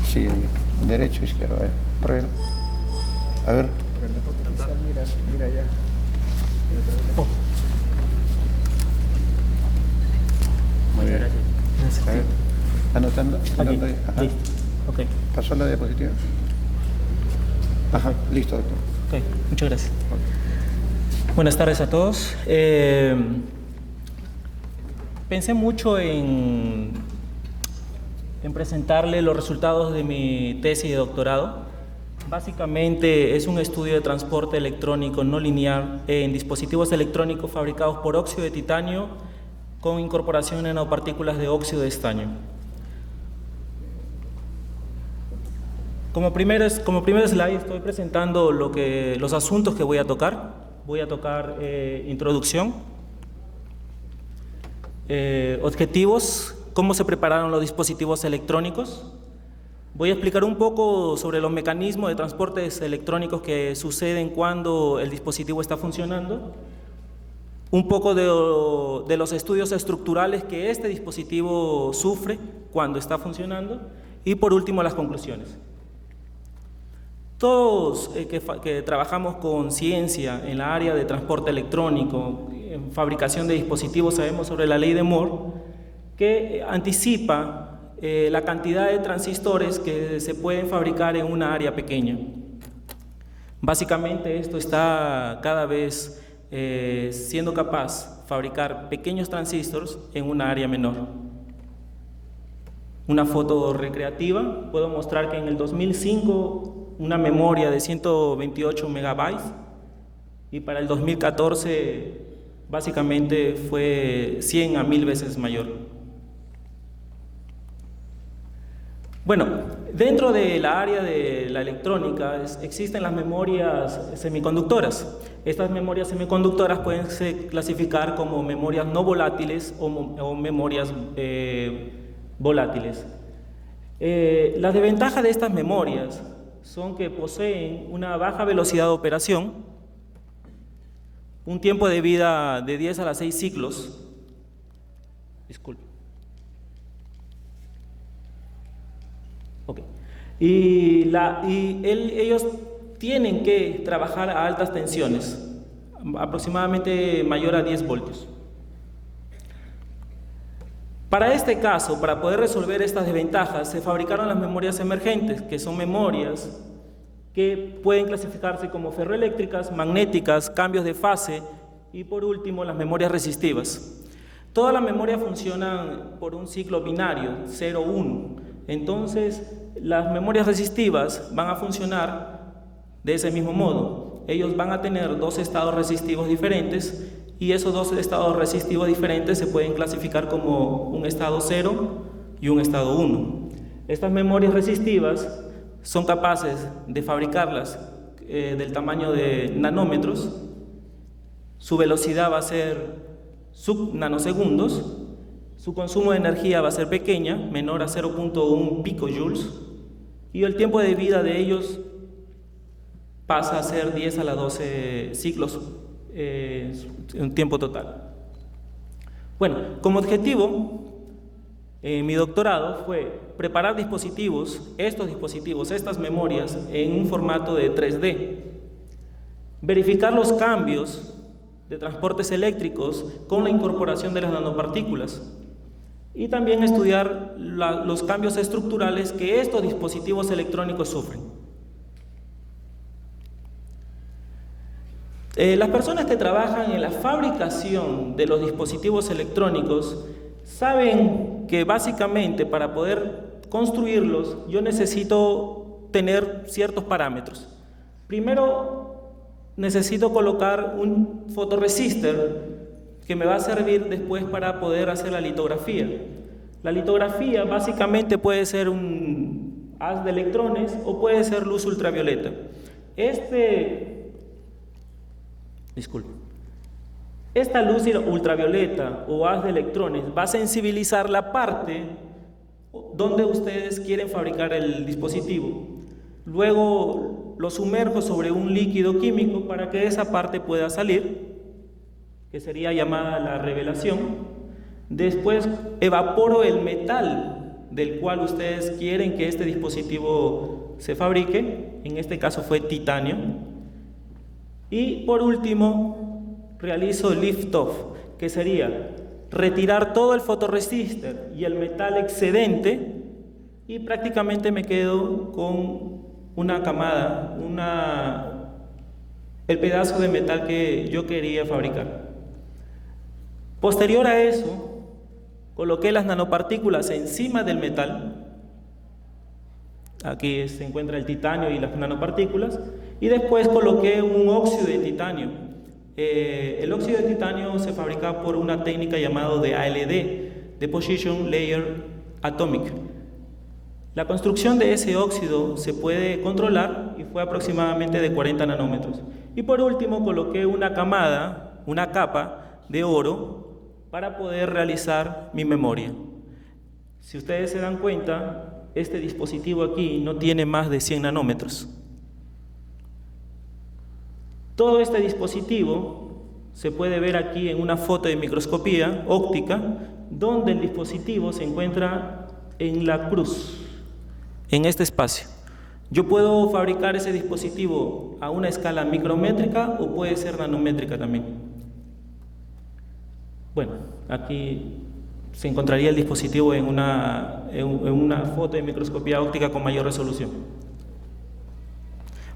Sí, derecho, izquierda, prueba. A ver. Mira, mira ya. Oh. Muy bien. Gracias. A ver. Anotando. Aquí. Anotando ahí. Ajá. Listo. Ok. ¿Pasó la diapositiva? Ajá, listo, doctor. Ok, muchas gracias. Buenas tardes a todos. Pensé mucho en presentarle los resultados de mi tesis de doctorado. Básicamente es un estudio de transporte electrónico no lineal en dispositivos electrónicos fabricados por óxido de titanio con incorporación de nanopartículas de óxido de estaño. Como primer slide estoy presentando los asuntos que voy a tocar. Voy a tocar introducción, objetivos, cómo se prepararon los dispositivos electrónicos. Voy a explicar un poco sobre los mecanismos de transportes electrónicos que suceden cuando el dispositivo está funcionando. Un poco de los estudios estructurales que este dispositivo sufre cuando está funcionando. Y por último, las conclusiones. Todos que trabajamos con ciencia en la área de transporte electrónico, en fabricación de dispositivos, sabemos sobre la ley de Moore, que anticipa la cantidad de transistores que se pueden fabricar en una área pequeña. Básicamente esto está cada vez siendo capaz de fabricar pequeños transistores en una área menor. Una foto recreativa, puedo mostrar que en el 2005 una memoria de 128 megabytes y para el 2014 básicamente fue 100 a 1000 veces mayor. Bueno, dentro de la área de la electrónica existen las memorias semiconductoras. Estas memorias semiconductoras pueden clasificar como memorias no volátiles o memorias volátiles. Las desventajas de estas memorias son que poseen una baja velocidad de operación, un tiempo de vida de 10 a la 6 ciclos. Disculpe. Okay. Ellos tienen que trabajar a altas tensiones, aproximadamente mayor a 10 voltios. Para este caso, para poder resolver estas desventajas, se fabricaron las memorias emergentes, que son memorias que pueden clasificarse como ferroeléctricas, magnéticas, cambios de fase y por último las memorias resistivas. Todas las memorias funcionan por un ciclo binario, 0-1. Entonces, las memorias resistivas van a funcionar de ese mismo modo. Ellos van a tener dos estados resistivos diferentes y esos dos estados resistivos diferentes se pueden clasificar como un estado 0 y un estado 1. Estas memorias resistivas son capaces de fabricarlas del tamaño de nanómetros. Su velocidad va a ser sub-nanosegundos. Su consumo de energía va a ser pequeña, menor a 0.1 picojoules, y el tiempo de vida de ellos pasa a ser 10 a la 12 ciclos en tiempo total. Bueno, como objetivo, mi doctorado fue preparar estas memorias en un formato de 3D, verificar los cambios de transportes eléctricos con la incorporación de las nanopartículas y también estudiar los cambios estructurales que estos dispositivos electrónicos sufren. Las personas que trabajan en la fabricación de los dispositivos electrónicos saben que básicamente para poder construirlos yo necesito tener ciertos parámetros. Primero necesito colocar un fotoresistor que me va a servir después para poder hacer la litografía. La litografía básicamente puede ser un haz de electrones o puede ser luz ultravioleta. Esta luz ultravioleta o haz de electrones va a sensibilizar la parte donde ustedes quieren fabricar el dispositivo. Luego lo sumerjo sobre un líquido químico para que esa parte pueda salir, que sería llamada la revelación. Después evaporo el metal del cual ustedes quieren que este dispositivo se fabrique. En este caso fue titanio. Y por último, realizo lift-off, que sería retirar todo el fotorresistor y el metal excedente, y prácticamente me quedo con una camada, el pedazo de metal que yo quería fabricar. Posterior a eso, coloqué las nanopartículas encima del metal. Aquí se encuentra el titanio y las nanopartículas, y después coloqué un óxido de titanio. El óxido de titanio se fabrica por una técnica llamada de ALD, Deposition Layer Atomic. La construcción de ese óxido se puede controlar y fue aproximadamente de 40 nanómetros. Y por último coloqué una capa de oro para poder realizar mi memoria. Si ustedes se dan cuenta, este dispositivo aquí no tiene más de 100 nanómetros. Todo este dispositivo se puede ver aquí en una foto de microscopía óptica, donde el dispositivo se encuentra en la cruz, en este espacio. Yo puedo fabricar ese dispositivo a una escala micrométrica o puede ser nanométrica también. Bueno, aquí se encontraría el dispositivo en una foto de microscopía óptica con mayor resolución.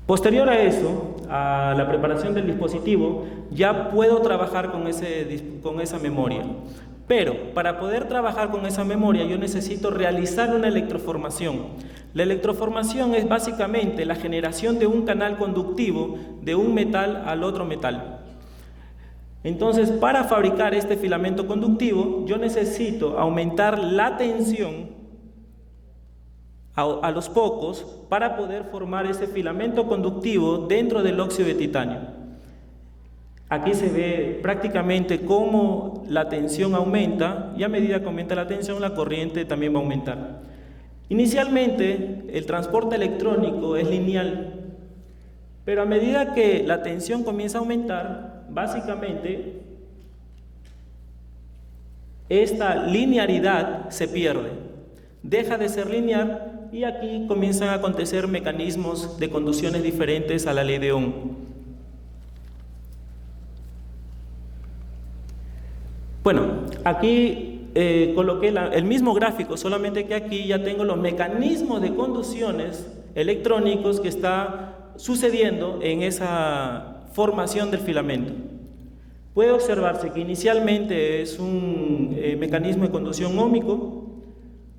Posterior a eso, a la preparación del dispositivo, ya puedo trabajar con esa memoria. Pero para poder trabajar con esa memoria yo necesito realizar una electroformación. La electroformación es básicamente la generación de un canal conductivo de un metal al otro metal. Entonces, para fabricar este filamento conductivo, yo necesito aumentar la tensión a los pocos para poder formar ese filamento conductivo dentro del óxido de titanio. Aquí se ve prácticamente cómo la tensión aumenta, y a medida que aumenta la tensión, la corriente también va a aumentar. Inicialmente, el transporte electrónico es lineal, pero a medida que la tensión comienza a aumentar, básicamente esta linearidad se pierde, deja de ser lineal, y aquí comienzan a acontecer mecanismos de conducciones diferentes a la ley de Ohm. Bueno, aquí coloqué el mismo gráfico, solamente que aquí ya tengo los mecanismos de conducciones electrónicos que está sucediendo en esa formación del filamento. Puede observarse que inicialmente es un mecanismo de conducción óhmico.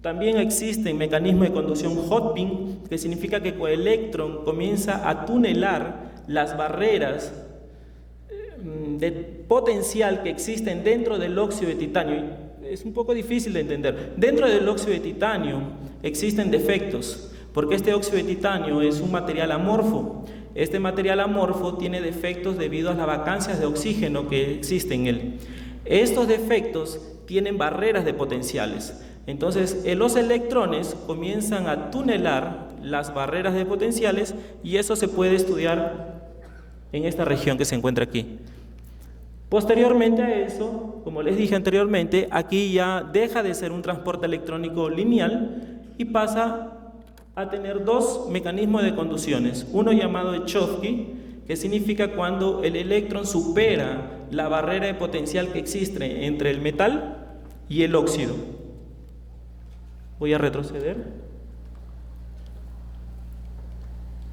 También existen mecanismos de conducción hot-pin, que significa que el electrón comienza a tunelar las barreras de potencial que existen dentro del óxido de titanio. Es un poco difícil de entender. Dentro del óxido de titanio existen defectos, porque este óxido de titanio es un material amorfo. Este material amorfo tiene defectos debido a las vacancias de oxígeno que existen en él. Estos defectos tienen barreras de potenciales. Entonces, los electrones comienzan a tunelar las barreras de potenciales, y eso se puede estudiar en esta región que se encuentra aquí. Posteriormente a eso, como les dije anteriormente, aquí ya deja de ser un transporte electrónico lineal y pasa a tener dos mecanismos de conducciones. Uno llamado de Schottky, que significa cuando el electrón supera la barrera de potencial que existe entre el metal y el óxido. Voy a retroceder.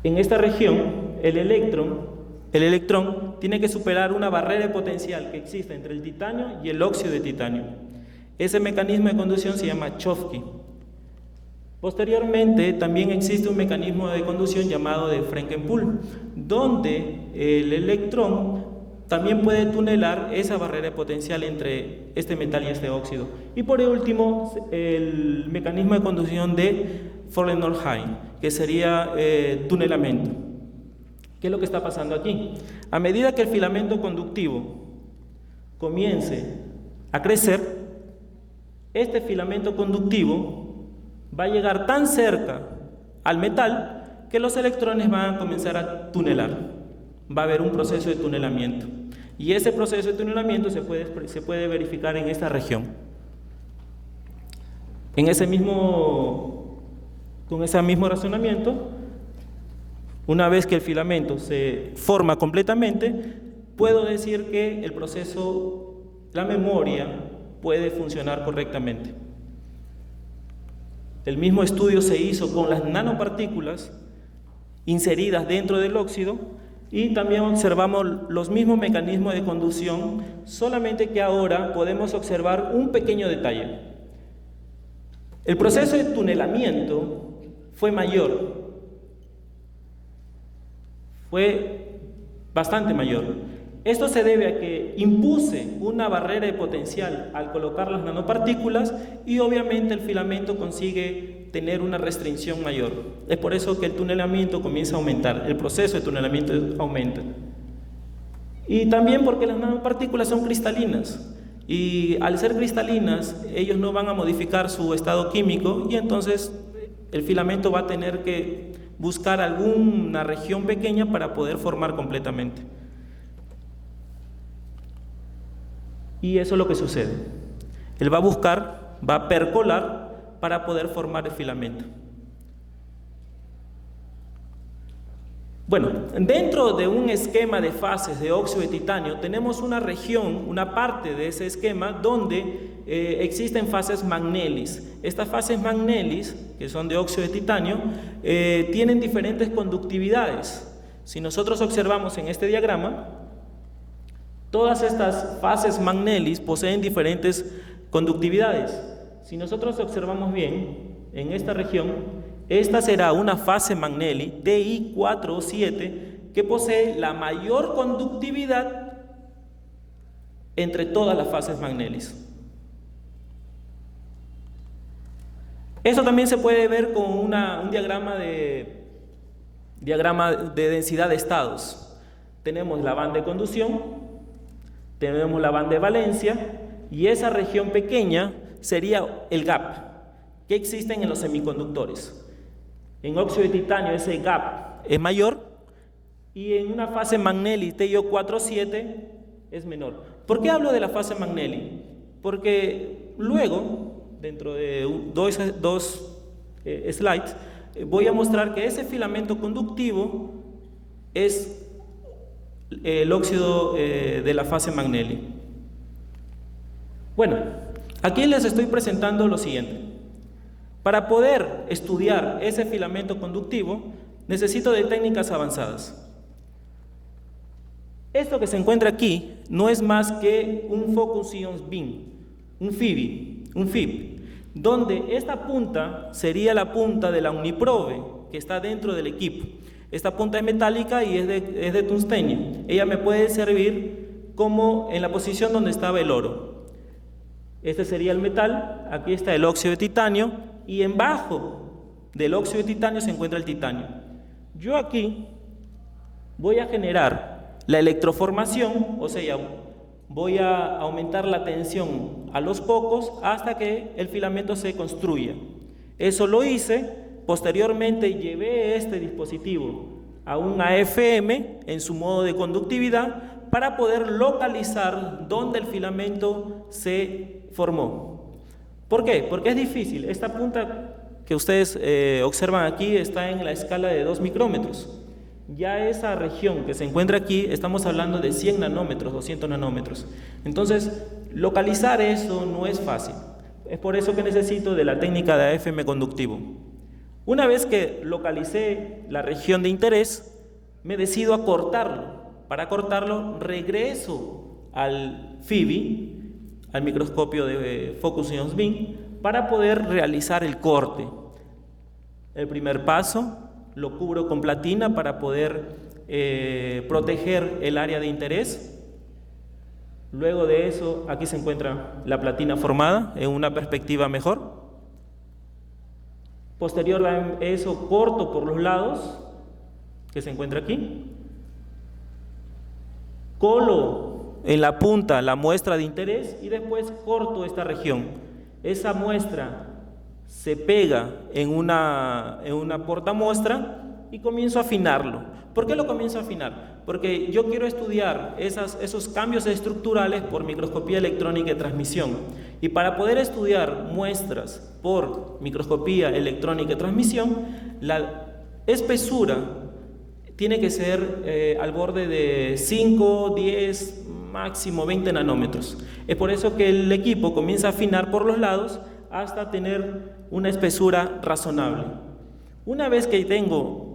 En esta región, el electrón tiene que superar una barrera de potencial que existe entre el titanio y el óxido de titanio. Ese mecanismo de conducción se llama Schottky. Posteriormente, también existe un mecanismo de conducción llamado de Frankenpool, donde el electrón también puede tunelar esa barrera de potencial entre este metal y este óxido. Y por último, el mecanismo de conducción de Follenholm, que sería tunelamiento. ¿Qué es lo que está pasando aquí? A medida que el filamento conductivo comience a crecer, este filamento conductivo va a llegar tan cerca al metal que los electrones van a comenzar a tunelar. Va a haber un proceso de tunelamiento, y ese proceso de tunelamiento se puede verificar en esta región. con ese mismo razonamiento, una vez que el filamento se forma completamente, puedo decir que el proceso, la memoria, puede funcionar correctamente. El mismo estudio se hizo con las nanopartículas inseridas dentro del óxido y también observamos los mismos mecanismos de conducción, solamente que ahora podemos observar un pequeño detalle. El proceso de tunelamiento fue mayor, fue bastante mayor. Esto se debe a que impuse una barrera de potencial al colocar las nanopartículas y obviamente el filamento consigue tener una restricción mayor. Es por eso que el tunelamiento comienza a aumentar, el proceso de tunelamiento aumenta. Y también porque las nanopartículas son cristalinas y al ser cristalinas ellos no van a modificar su estado químico y entonces el filamento va a tener que buscar alguna región pequeña para poder formar completamente. Y eso es lo que sucede. Él va a buscar, va a percolar para poder formar el filamento. Bueno, dentro de un esquema de fases de óxido de titanio tenemos una región, una parte de ese esquema donde existen fases Magnellis. Estas fases Magnellis, que son de óxido de titanio, tienen diferentes conductividades. Si nosotros observamos en este diagrama, todas estas fases Magnellis poseen diferentes conductividades. Si nosotros observamos bien, en esta región, esta será una fase Magnelli DI4 o 7 que posee la mayor conductividad entre todas las fases Magnellis. Eso también se puede ver con un diagrama de densidad de estados. Tenemos la banda de conducción, tenemos la banda de valencia y esa región pequeña sería el gap que existen en los semiconductores. En óxido de titanio ese gap es mayor y en una fase Magnelli TiO4-7 es menor. ¿Por qué hablo de la fase Magnelli? Porque luego, dentro de dos slides, voy a mostrar que ese filamento conductivo es el óxido de la fase Magnelli. Bueno, aquí les estoy presentando lo siguiente. Para poder estudiar ese filamento conductivo, necesito de técnicas avanzadas. Esto que se encuentra aquí no es más que un Focus Ions Beam, un FIB, donde esta punta sería la punta de la Uniprobe que está dentro del equipo. Esta punta es metálica y es de tungstenio. Ella me puede servir como en la posición donde estaba el oro. Este sería el metal, aquí está el óxido de titanio y en bajo del óxido de titanio se encuentra el titanio. Yo aquí voy a generar la electroformación, o sea, voy a aumentar la tensión a los pocos hasta que el filamento se construya. Eso lo hice, posteriormente llevé este dispositivo a un AFM en su modo de conductividad para poder localizar dónde el filamento se formó. ¿Por qué? Porque es difícil. Esta punta que ustedes observan aquí está en la escala de 2 micrómetros. Ya esa región que se encuentra aquí, estamos hablando de 100 nanómetros, 200 nanómetros. Entonces, localizar eso no es fácil. Es por eso que necesito de la técnica de AFM conductivo. Una vez que localicé la región de interés, me decido a cortarlo. Para cortarlo, regreso al FIBI, al microscopio de Focus Ions Beam, para poder realizar el corte. El primer paso lo cubro con platina para poder proteger el área de interés. Luego de eso, aquí se encuentra la platina formada en una perspectiva mejor. Posterior a eso, corto por los lados, que se encuentra aquí. Colo en la punta la muestra de interés y después corto esta región. Esa muestra se pega en una portamuestra y comienzo a afinarlo. ¿Por qué lo comienzo a afinar? Porque yo quiero estudiar esos cambios estructurales por microscopía electrónica de transmisión. Y para poder estudiar muestras por microscopía electrónica de transmisión, la espesura tiene que ser al borde de 5, 10, máximo 20 nanómetros. Es por eso que el equipo comienza a afinar por los lados hasta tener una espesura razonable. Una vez que tengo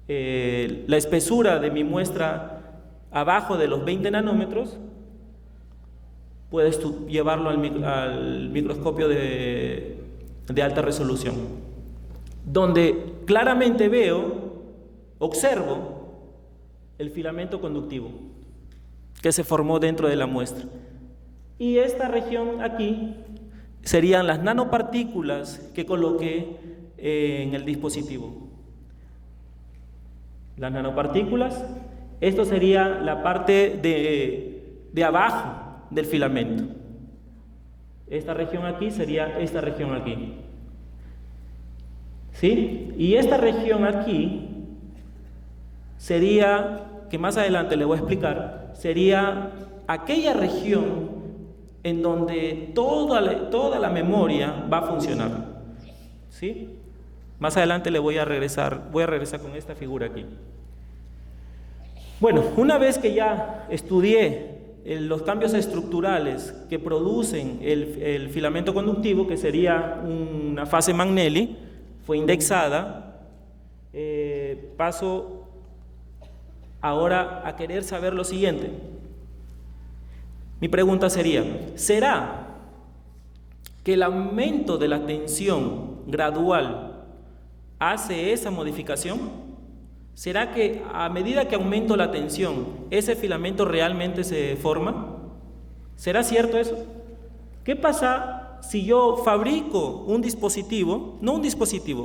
la espesura de mi muestra abajo de los 20 nanómetros, puedes llevarlo al microscopio de alta resolución, donde claramente observo el filamento conductivo que se formó dentro de la muestra. Y esta región aquí serían las nanopartículas que coloqué en el dispositivo. Las nanopartículas, esto sería la parte de abajo del filamento. Esta región aquí sería esta región aquí. ¿Sí? Y esta región aquí sería, que más adelante le voy a explicar, sería aquella región en donde toda la memoria va a funcionar. ¿Sí? Más adelante voy a regresar con esta figura aquí. Bueno, una vez que ya estudié los cambios estructurales que producen el filamento conductivo, que sería una fase Magnelli, fue indexada, paso ahora a querer saber lo siguiente. Mi pregunta sería, ¿será que el aumento de la tensión gradual hace esa modificación? ¿Será que a medida que aumento la tensión, ese filamento realmente se forma? ¿Será cierto eso? ¿Qué pasa si yo fabrico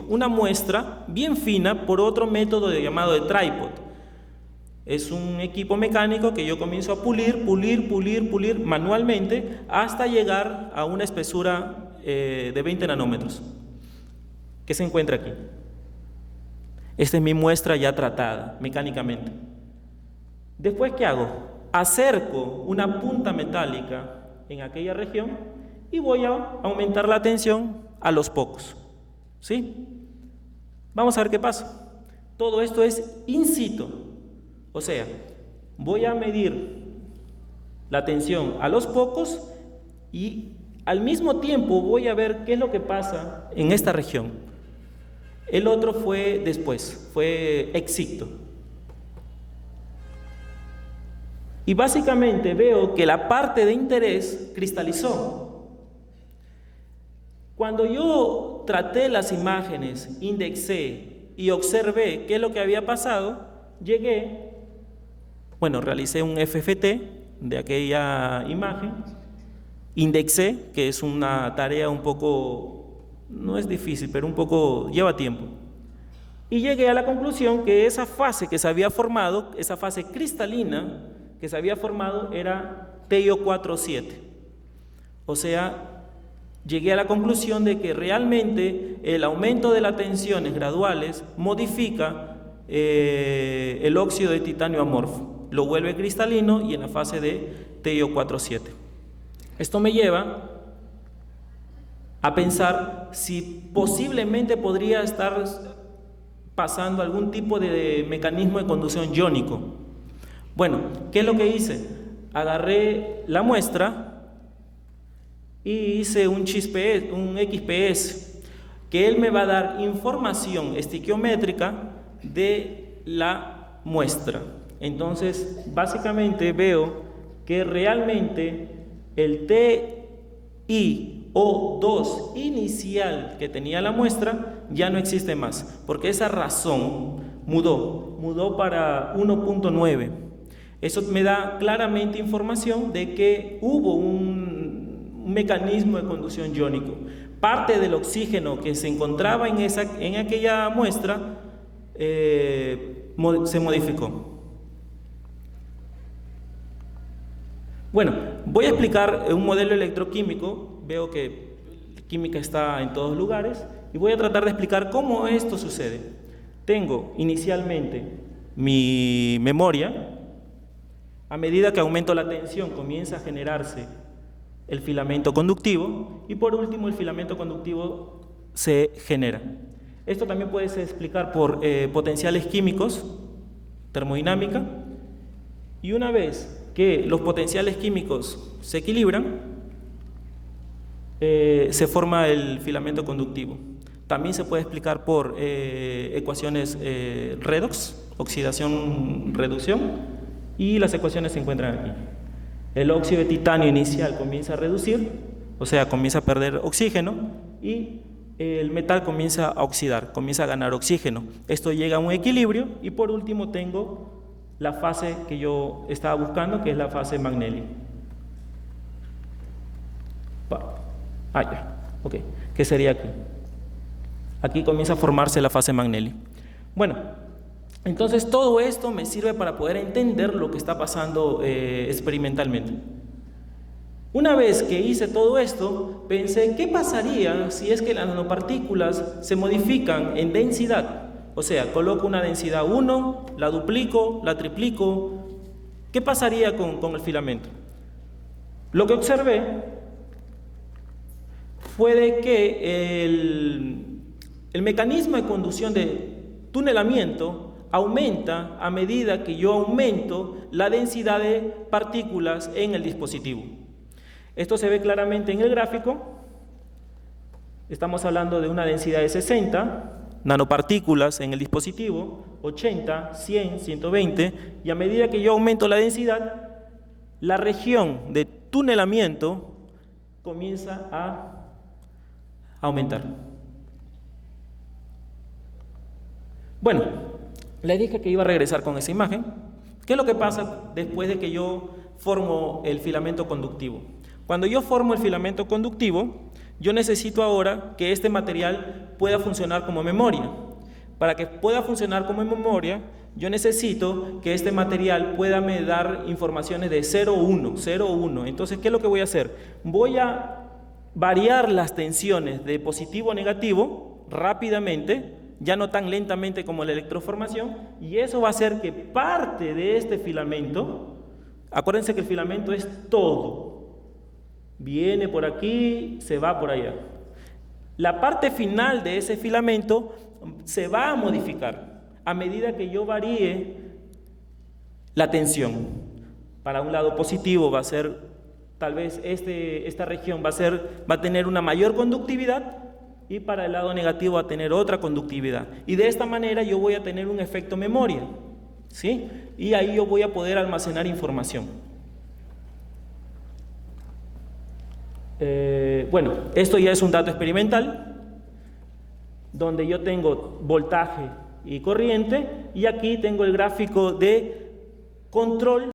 una muestra bien fina por otro método llamado de tripod? Es un equipo mecánico que yo comienzo a pulir manualmente hasta llegar a una espesura de 20 nanómetros, que se encuentra aquí. Esta es mi muestra ya tratada mecánicamente. Después, ¿qué hago? Acerco una punta metálica en aquella región y voy a aumentar la tensión a los pocos. ¿Sí? Vamos a ver qué pasa. Todo esto es in situ. O sea, voy a medir la tensión a los pocos y al mismo tiempo voy a ver qué es lo que pasa en esta región. El otro fue después, fue ex situ. Y básicamente veo que la parte de interés cristalizó. Cuando yo traté las imágenes, indexé y observé qué es lo que había pasado, realicé un FFT de aquella imagen, indexé, que es una tarea un poco, no es difícil, pero un poco lleva tiempo. Y llegué a la conclusión que esa fase que se había formado, esa fase cristalina que se había formado era TiO 4,7. O sea, llegué a la conclusión de que realmente el aumento de las tensiones graduales modifica el óxido de titanio amorfo, lo vuelve cristalino y en la fase de TiO 4,7. Esto me lleva a pensar si posiblemente podría estar pasando algún tipo de mecanismo de conducción iónico. Bueno, ¿qué es lo que hice? Agarré la muestra y hice un XPS, que él me va a dar información estiquiométrica de la muestra. Entonces, básicamente veo que realmente el TiO2 inicial que tenía la muestra ya no existe más, porque esa razón mudó para 1.9. Eso me da claramente información de que hubo un mecanismo de conducción iónico. Parte del oxígeno que se encontraba en aquella muestra se modificó. Bueno, voy a explicar un modelo electroquímico. Veo que química está en todos lugares y voy a tratar de explicar cómo esto sucede. tengo inicialmente mi memoria. A medida que aumento la tensión comienza a generarse el filamento conductivo y por último el filamento conductivo se genera. Esto también puede explicar por potenciales químicos, termodinámica, y una vez que los potenciales químicos se equilibran, se forma el filamento conductivo. También se puede explicar por ecuaciones redox, oxidación-reducción, y las ecuaciones se encuentran aquí. El óxido de titanio inicial comienza a reducir, o sea, comienza a perder oxígeno, y el metal comienza a oxidar, comienza a ganar oxígeno. Esto llega a un equilibrio y por último tengo la fase que yo estaba buscando, que es la fase Magnelli. Ya, ok. ¿Qué sería aquí? Aquí comienza a formarse la fase Magnelli. Bueno, entonces todo esto me sirve para poder entender lo que está pasando experimentalmente. Una vez que hice todo esto, pensé, ¿qué pasaría si es que las nanopartículas se modifican en densidad? O sea, coloco una densidad 1, la duplico, la triplico. ¿Qué pasaría con el filamento? Lo que observé fue de que el mecanismo de conducción de tunelamiento aumenta a medida que yo aumento la densidad de partículas en el dispositivo. Esto se ve claramente en el gráfico. Estamos hablando de una densidad de 60 nanopartículas en el dispositivo, 80, 100, 120, y a medida que yo aumento la densidad, la región de tunelamiento comienza a aumentar. Bueno, les dije que iba a regresar con esa imagen. ¿Qué es lo que pasa después de que yo formo el filamento conductivo? Cuando yo formo el filamento conductivo, yo necesito ahora que este material pueda funcionar como memoria. Para que pueda funcionar como memoria, yo necesito que este material pueda me dar informaciones de 0, 1, 0, 1. Entonces, ¿qué es lo que voy a hacer? Voy a variar las tensiones de positivo a negativo rápidamente, ya no tan lentamente como la electroformación, y eso va a hacer que parte de este filamento, acuérdense que el filamento es todo, viene por aquí, se va por allá. La parte final de ese filamento se va a modificar a medida que yo varíe la tensión. Para un lado positivo va a ser, tal vez esta región va a tener una mayor conductividad, y para el lado negativo va a tener otra conductividad. Y de esta manera yo voy a tener un efecto memoria, ¿sí? Y ahí yo voy a poder almacenar información. Bueno, esto ya es un dato experimental, donde yo tengo voltaje y corriente, y aquí tengo el gráfico de control